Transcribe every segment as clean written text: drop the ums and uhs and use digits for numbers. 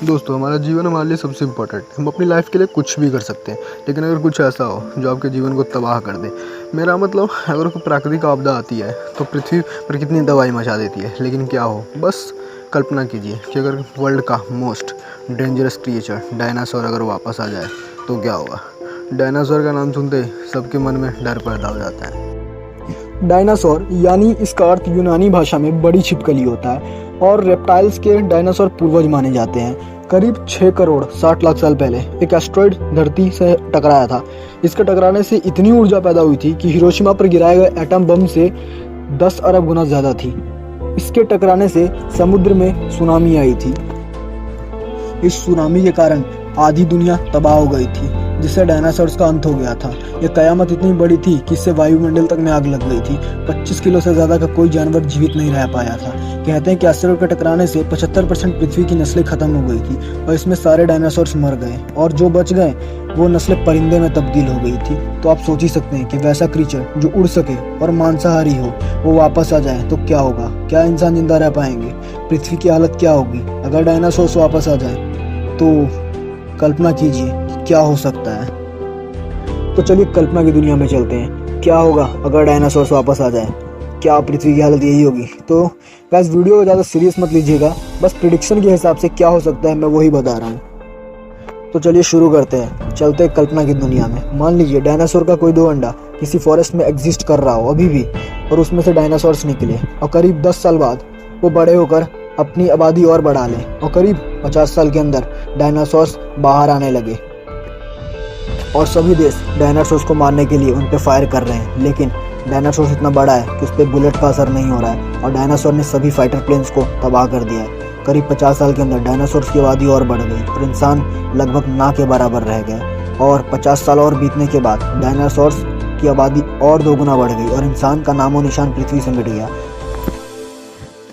दोस्तों, हमारा जीवन हमारे लिए सबसे इम्पोर्टेंट है। हम अपनी लाइफ के लिए कुछ भी कर सकते हैं, लेकिन अगर कुछ ऐसा हो जो आपके जीवन को तबाह कर दे, मेरा मतलब अगर कोई प्राकृतिक आपदा आती है तो पृथ्वी पर कितनी तबाही मचा देती है, लेकिन क्या हो, बस कल्पना कीजिए कि अगर वर्ल्ड का मोस्ट डेंजरस क्रिएचर डायनासोर अगर वापस आ जाए तो क्या होगा। डायनासोर का नाम सुनते ही सबके मन में डर पैदा हो जाता है। डायनासोर यानी इसका अर्थ यूनानी भाषा में बड़ी छिपकली होता है और रेप्टाइल्स के डायनासोर पूर्वज माने जाते हैं। करीब 6 करोड़ 60 लाख साल पहले एक एस्ट्रॉइड धरती से टकराया था। इसके टकराने से इतनी ऊर्जा पैदा हुई थी कि हिरोशिमा पर गिराए गए एटम बम से 10 अरब गुना ज्यादा थी। इसके टकराने से समुद्र में सुनामी आई थी। इस सुनामी के कारण आधी दुनिया तबाह हो गई थी, जिससे डायनासोर्स का अंत हो गया था। यह कयामत इतनी बड़ी थी कि इससे वायुमंडल तक में आग लग गई थी। 25 किलो से ज्यादा का कोई जानवर जीवित नहीं रह पाया था। कहते हैं कि एस्टेरॉयड के टकराने से 75% पृथ्वी की नस्लें खत्म हो गई थी और इसमें सारे डायनासोर्स मर गए और जो बच गए वो नस्लें परिंदे में तब्दील हो गई थी। तो आप सोच ही सकते हैं कि वैसा क्रीचर जो उड़ सके और मांसाहारी हो वो वापस आ जाए तो क्या होगा। क्या इंसान जिंदा रह पाएंगे? पृथ्वी की हालत क्या होगी अगर डायनासोर्स वापस आ जाए? तो कल्पना कीजिए कि क्या हो सकता है। तो चलिए कल्पना की दुनिया में चलते हैं। क्या होगा अगर डायनासोर्स वापस आ जाए? क्या पृथ्वी की हालत यही होगी? तो गाइस, वीडियो को ज़्यादा सीरियस मत लीजिएगा, बस प्रिडिक्शन के हिसाब से क्या हो सकता है मैं वही बता रहा हूँ। तो चलिए शुरू करते हैं। चलते हैं कल्पना की दुनिया में। मान लीजिए डायनासोर का कोई 2 अंडा किसी फॉरेस्ट में एग्जिस्ट कर रहा हो अभी भी, और उसमें से डायनासोर्स निकले और करीब 10 साल बाद वो बड़े होकर अपनी आबादी और बढ़ा लें और करीब 50 साल के अंदर डायनासोर्स बाहर आने लगे और सभी देश डायनासोर्स को मारने के लिए उन पे फायर कर रहे हैं। लेकिन डायनासोर्स इतना बड़ा है कि उस पर बुलेट का असर नहीं हो रहा है और डायनासोर ने सभी फाइटर प्लेन्स को तबाह कर दिया है। करीब 50 साल के अंदर डायनासोर्स की आबादी और बढ़ गई और इंसान लगभग ना के बराबर रह गए और 50 साल और बीतने के बाद डायनासोर्स की आबादी और 2 गुना बढ़ गई और इंसान का नामो निशान पृथ्वी से मिट गया,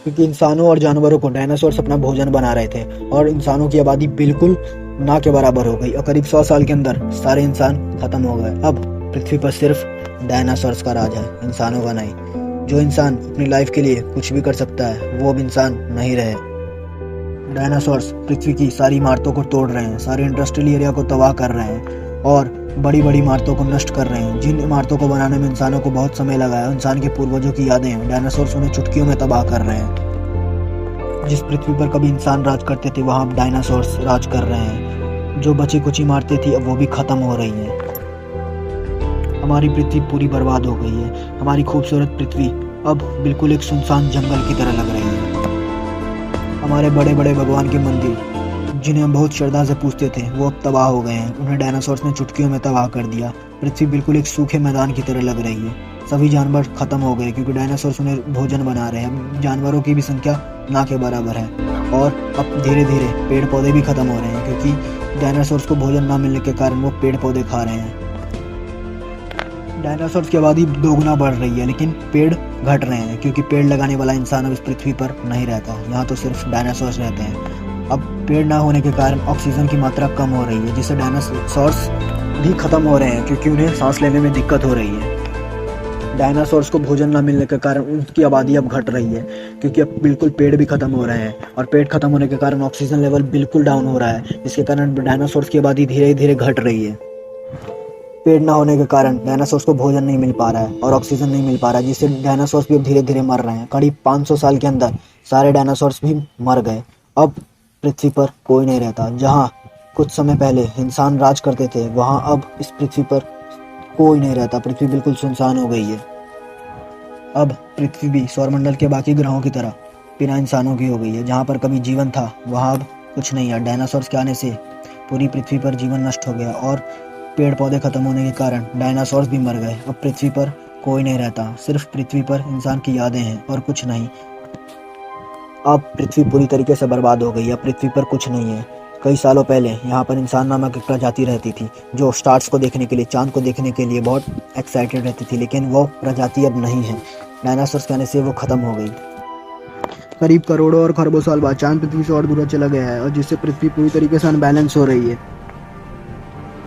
क्योंकि इंसानों और जानवरों को डायनासोर्स अपना भोजन बना रहे थे और इंसानों की आबादी बिल्कुल ना के बराबर हो गई और करीब 100 साल के अंदर सारे इंसान खत्म हो गए। अब पृथ्वी पर सिर्फ डायनासोर्स का राज है, इंसानों का नहीं। जो इंसान अपनी लाइफ के लिए कुछ भी कर सकता है वो अब इंसान नहीं रहे। डायनासोर्स पृथ्वी की सारी इमारतों को तोड़ रहे हैं, सारे इंडस्ट्रियल एरिया को तबाह कर रहे हैं और बड़ी बड़ी इमारतों को नष्ट कर रहे हैं। जिन इमारतों को बनाने में इंसानों को बहुत समय लगा है, इंसान के पूर्वजों की यादें हैं, डायनासोर्स उन्हें चुटकियों में तबाह कर रहे हैं। जिस पृथ्वी पर कभी इंसान राज करते थे वहाँ अब डायनासोर्स राज कर रहे हैं। जो बची कुछ इमारतें थी अब वो भी खत्म हो रही हैं। हमारी पृथ्वी पूरी बर्बाद हो गई है। हमारी खूबसूरत पृथ्वी अब बिल्कुल एक सुनसान जंगल की तरह लग रही है। हमारे बड़े बड़े भगवान के मंदिर जिन्हें हम बहुत श्रद्धा से पूजते थे वो अब तबाह हो गए हैं। उन्हें डायनासोर्स ने चुटकियों में तबाह कर दिया। पृथ्वी बिल्कुल एक सूखे मैदान की तरह लग रही है। सभी जानवर खत्म हो गए क्योंकि डायनासोर्स उन्हें भोजन बना रहे हैं। जानवरों की भी संख्या ना के बराबर है और अब धीरे धीरे पेड़ पौधे भी खत्म हो रहे हैं क्योंकि डायनासोर्स को भोजन ना मिलने के कारण वो पेड़ पौधे खा रहे हैं। डायनासोर्स की आबादी 2 गुना बढ़ रही है लेकिन पेड़ घट रहे हैं क्योंकि पेड़ लगाने वाला इंसान अब इस पृथ्वी पर नहीं रहता। यहाँ तो सिर्फ डायनासोर्स रहते हैं। अब पेड़ ना होने के कारण ऑक्सीजन की मात्रा कम हो रही है, जिससे डायनासोर्स भी खत्म हो रहे हैं क्योंकि उन्हें सांस लेने में दिक्कत हो रही है। डायनासोर्स को भोजन ना मिलने के कारण उनकी आबादी अब घट रही है क्योंकि अब बिल्कुल पेड़ भी खत्म हो रहे हैं और पेड़ खत्म होने के कारण ऑक्सीजन लेवल बिल्कुल डाउन हो रहा है, जिसके कारण डायनासोर्स की आबादी धीरे धीरे घट रही है। पेड़ ना होने के कारण डायनासोर्स को भोजन नहीं मिल पा रहा है और ऑक्सीजन नहीं मिल पा रहा है, जिससे डायनासोर्स भी अब धीरे धीरे मर रहे हैं। करीब 500 साल के अंदर सारे डायनासोर्स भी मर गए। अब पृथ्वी पर कोई नहीं रहता। जहाँ कुछ समय पहले इंसान राज करते थे वहाँ अब इस पृथ्वी पर कोई नहीं रहता। पृथ्वी बिल्कुल सुनसान हो गई है। अब पृथ्वी भी सौरमंडल के बाकी ग्रहों की तरह बिना इंसानों की हो गई है। जहाँ पर कभी जीवन था वहाँ अब कुछ नहीं है। डायनासोर्स के आने से पूरी पृथ्वी पर जीवन नष्ट हो गया और पेड़ पौधे खत्म होने के कारण डायनासोर्स भी मर गए। अब पृथ्वी पर कोई नहीं रहता। सिर्फ पृथ्वी पर इंसान की यादें हैं और कुछ नहीं। अब पृथ्वी पूरी तरीके से बर्बाद हो गई है। अब पृथ्वी पर कुछ नहीं है। कई सालों पहले यहाँ पर इंसान नामक एक प्रजाति रहती थी जो स्टार्स को देखने के लिए, चांद को देखने के लिए बहुत एक्साइटेड रहती थी, लेकिन वो प्रजाति अब नहीं है। डायनासोर्स के आने से वो खत्म हो गई। करीब करोड़ों और खरबों साल बाद चांद पृथ्वी से और दूर चला गया है और जिससे पृथ्वी पूरी तरीके से अनबैलेंस हो रही है।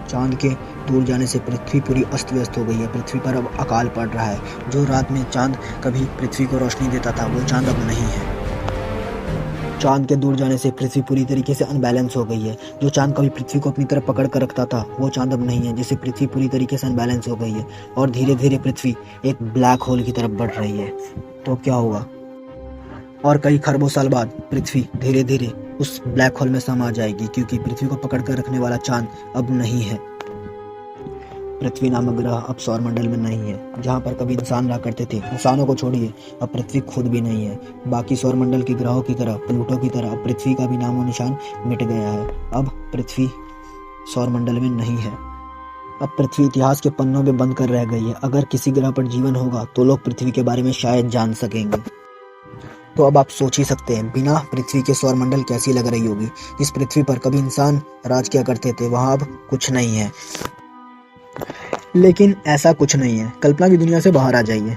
चांद के दूर जाने से पृथ्वी पूरी अस्त व्यस्त हो गई है। पृथ्वी पर अब अकाल पड़ रहा है। जो रात में चांद कभी पृथ्वी को रोशनी देता था वो चांद अब नहीं है। चांद के दूर जाने से पृथ्वी पूरी तरीके से अनबैलेंस हो गई है। जो चांद कभी पृथ्वी को अपनी तरफ पकड़ कर रखता था वो चांद अब नहीं है, जिससे पृथ्वी पूरी तरीके से अनबैलेंस हो गई है और धीरे धीरे पृथ्वी एक ब्लैक होल की तरफ बढ़ रही है। तो क्या होगा? और कई खरबों साल बाद पृथ्वी धीरे धीरे उस ब्लैक होल में समा जाएगी, क्योंकि पृथ्वी को पकड़ कर रखने वाला चांद अब नहीं है। पृथ्वी नामक ग्रह अब सौरमंडल में नहीं है। जहाँ पर कभी इंसान रहा करते थे, इंसानों को छोड़िए, अब पृथ्वी खुद भी नहीं है। बाकी सौरमंडल के ग्रहों की तरह, प्लूटो की तरह अब पृथ्वी का भी नामो निशान मिट गया है। अब पृथ्वी सौरमंडल में नहीं है। अब पृथ्वी इतिहास के पन्नों में बंद कर रह गई है। अगर किसी ग्रह पर जीवन होगा तो लोग पृथ्वी के बारे में शायद जान सकेंगे। तो अब आप सोच ही सकते हैं बिना पृथ्वी के सौरमंडल कैसी लग रही होगी। जिस पृथ्वी पर कभी इंसान राज किया करते थे वहाँ अब कुछ नहीं है। लेकिन ऐसा कुछ नहीं है। कल्पना की दुनिया से बाहर आ जाइए,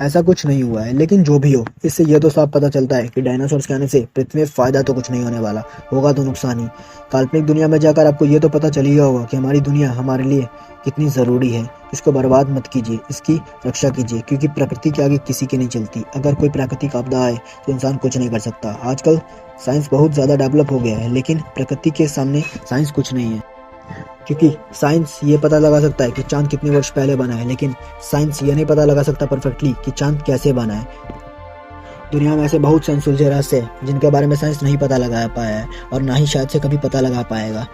ऐसा कुछ नहीं हुआ है। लेकिन जो भी हो, इससे यह तो साफ पता चलता है कि डायनासोर्स के आने से पृथ्वी में फायदा तो कुछ नहीं होने वाला, होगा तो नुकसान ही। काल्पनिक दुनिया में जाकर आपको ये तो पता चल ही होगा कि हमारी दुनिया हमारे लिए कितनी ज़रूरी है। इसको बर्बाद मत कीजिए, इसकी रक्षा कीजिए, क्योंकि प्रकृति के आगे किसी की नहीं चलती। अगर कोई प्राकृतिक आपदा आए तो इंसान कुछ नहीं कर सकता। आजकल साइंस बहुत ज़्यादा डेवलप हो गया है, लेकिन प्रकृति के सामने साइंस कुछ नहीं है। क्योंकि साइंस ये पता लगा सकता है कि चांद कितने वर्ष पहले बना है, लेकिन साइंस ये नहीं पता लगा सकता परफेक्टली कि चांद कैसे बना है। दुनिया में ऐसे बहुत से अनसुलझे रहस्य हैं जिनके बारे में साइंस नहीं पता लगा पाया है और ना ही शायद से कभी पता लगा पाएगा।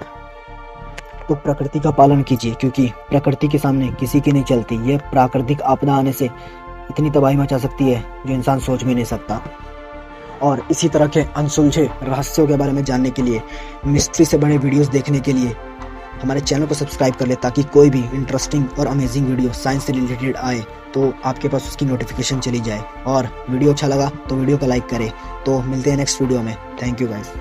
तो प्रकृति का पालन कीजिए, क्योंकि प्रकृति के सामने किसी की नहीं चलती। ये प्राकृतिक आपदा आने से इतनी तबाही मचा सकती है जो इंसान सोच भी नहीं सकता। और इसी तरह के अनसुलझे रहस्यों के बारे में जानने के लिए, मिस्ट्री से बड़े वीडियोस देखने के लिए हमारे चैनल को सब्सक्राइब कर ले, ताकि कोई भी इंटरेस्टिंग और अमेजिंग वीडियो साइंस से रिलेटेड आए तो आपके पास उसकी नोटिफिकेशन चली जाए। और वीडियो अच्छा लगा तो वीडियो को लाइक करें। तो मिलते हैं नेक्स्ट वीडियो में। Thank you guys.